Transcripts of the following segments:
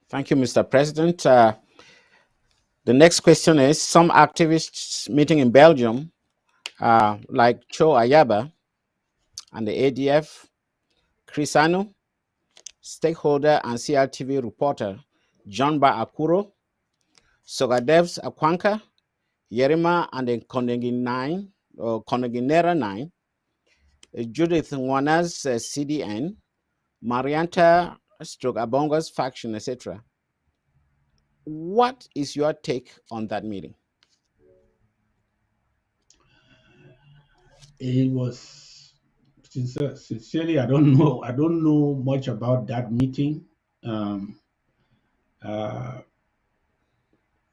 Thank you, Mr. President. The next question is, some activists meeting in Belgium, like Cho Ayaba and the ADF, Chris Anu, stakeholder and CRTV reporter Jonba Akuro, Sogadevs Akwanka, Yerima and the Koneginera 9, Judith Nwana's CDN, Marianta Stroke Abonga's faction, etc. What is your take on that meeting? It was sincerely, I don't know. I don't know much about that meeting. Um, uh,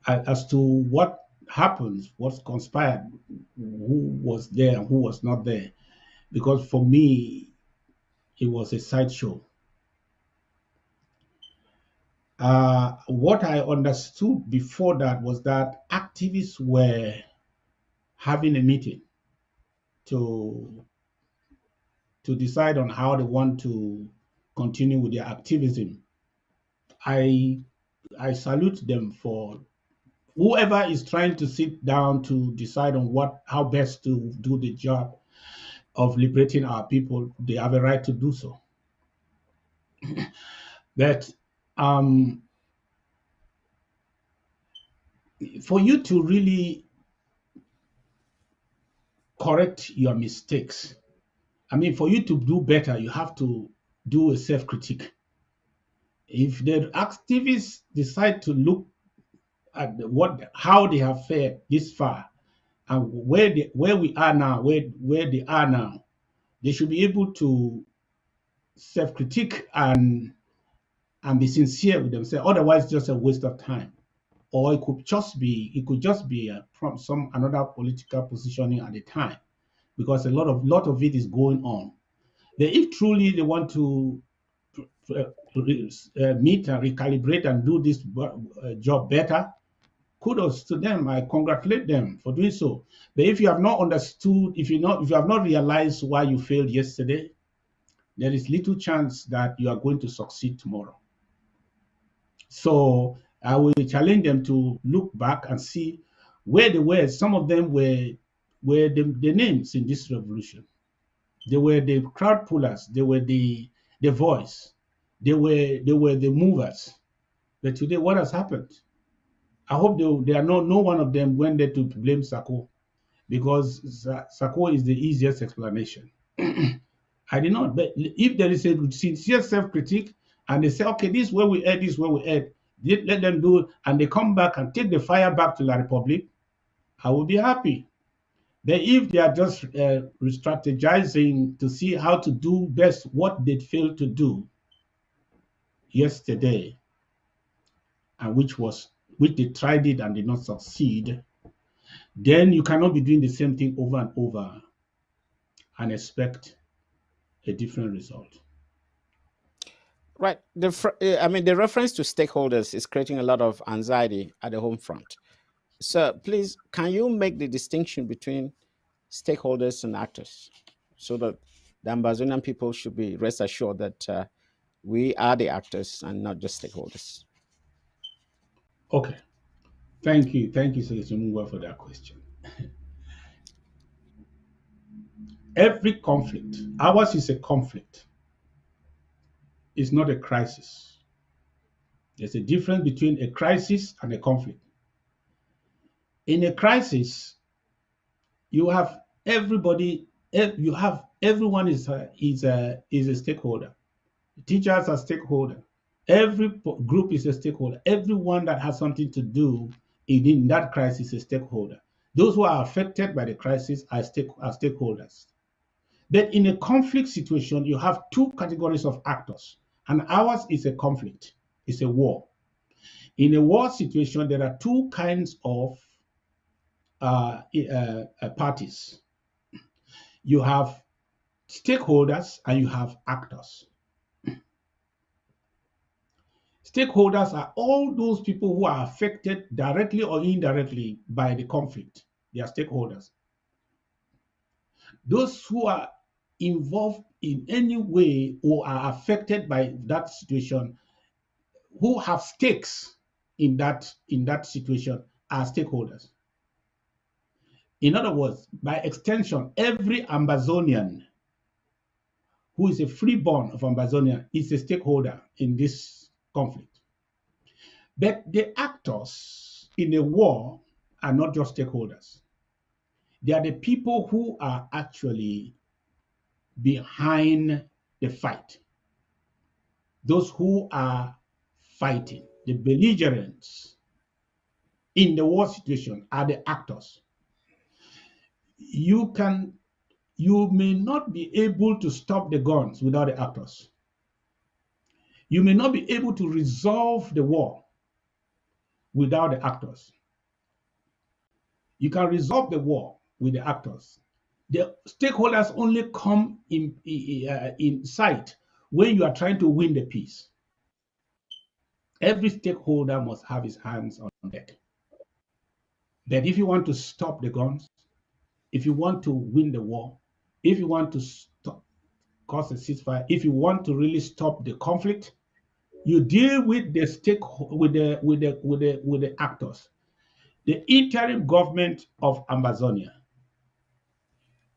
as to what happens, what's conspired, who was there and who was not there. Because for me, it was a sideshow. What I understood before that was that activists were having a meeting to decide on how they want to continue with their activism. I I salute them for whoever is trying to sit down to decide on how best to do the job of liberating our people. They have a right to do so. But um, for you to really correct your mistakes, I mean, for you to do better, you have to do a self-critique. If the activists decide to look at how they have fared this far and where we are now, where they are now, they should be able to self-critique and be sincere with themselves. Otherwise, it's just a waste of time. Or it could just be from some another political positioning at the time, because a lot of it is going on. But if truly they want to meet and recalibrate and do this job better, kudos to them. I congratulate them for doing so. But if you have not understood, if you have not realized why you failed yesterday, there is little chance that you are going to succeed tomorrow. So I will challenge them to look back and see where they were. Some of them were the names in this revolution. They were the crowd pullers. They were the voice. They were the movers. But today, what has happened? I hope they are no one of them went there to blame Sako, because Sako is the easiest explanation. I did not. But if there is a sincere self-critique and they say, okay, this is where we at, this is where we at, let them do it, and they come back and take the fire back to La Republic, I will be happy. But if they are just re-strategizing to see how to do best what they failed to do yesterday, and which they tried it and did not succeed, then you cannot be doing the same thing over and over and expect a different result. Right. The reference to stakeholders is creating a lot of anxiety at the home front. So please, can you make the distinction between stakeholders and actors, so that the Ambazonian people should be rest assured that we are the actors and not just stakeholders? Okay. Thank you, Senator Mungwa, for that question. Every conflict, ours is a conflict, it's not a crisis. There's a difference between a crisis and a conflict. In a crisis, you have everybody, you have everyone is a stakeholder. Teachers are stakeholder. Every group is a stakeholder. Everyone that has something to do in that crisis is a stakeholder. Those who are affected by the crisis are stakeholders. But in a conflict situation, you have two categories of actors, and ours is a conflict, it's a war. In a war situation, there are two kinds of parties. You have stakeholders and you have actors. Stakeholders are all those people who are affected directly or indirectly by the conflict. They are stakeholders. Those who are involved in any way or are affected by that situation, who have stakes in that situation are stakeholders. In other words, by extension, every Ambazonian who is a freeborn of Ambazonia is a stakeholder in this conflict. But the actors in a war are not just stakeholders. They are the people who are actually behind the fight. Those who are fighting, the belligerents in the war situation are the actors. You may not be able to stop the guns without the actors. You may not be able to resolve the war without the actors. You can resolve the war with the actors. The stakeholders only come in sight when you are trying to win the peace. Every stakeholder must have his hands on deck. That if you want to stop the guns, if you want to win the war, if you want to cause a ceasefire, if you want to really stop the conflict, you deal with the with the actors. The interim government of Amazonia.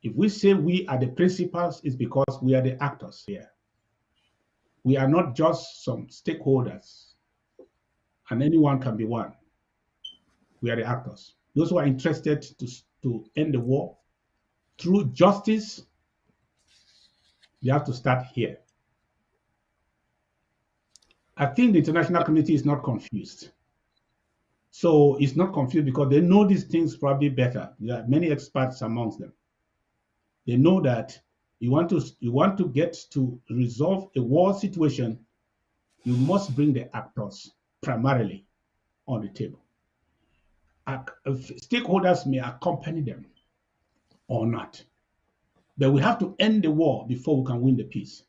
If we say we are the principals, it's because we are the actors here. We are not just some stakeholders, and anyone can be one. We are the actors. Those who are interested to end the war through justice, they have to start here. I think the international community is not confused. So it's not confused because they know these things probably better. There are many experts amongst them. They know that you want to get to resolve a war situation, you must bring the actors primarily on the table. Stakeholders may accompany them or not, but we have to end the war before we can win the peace.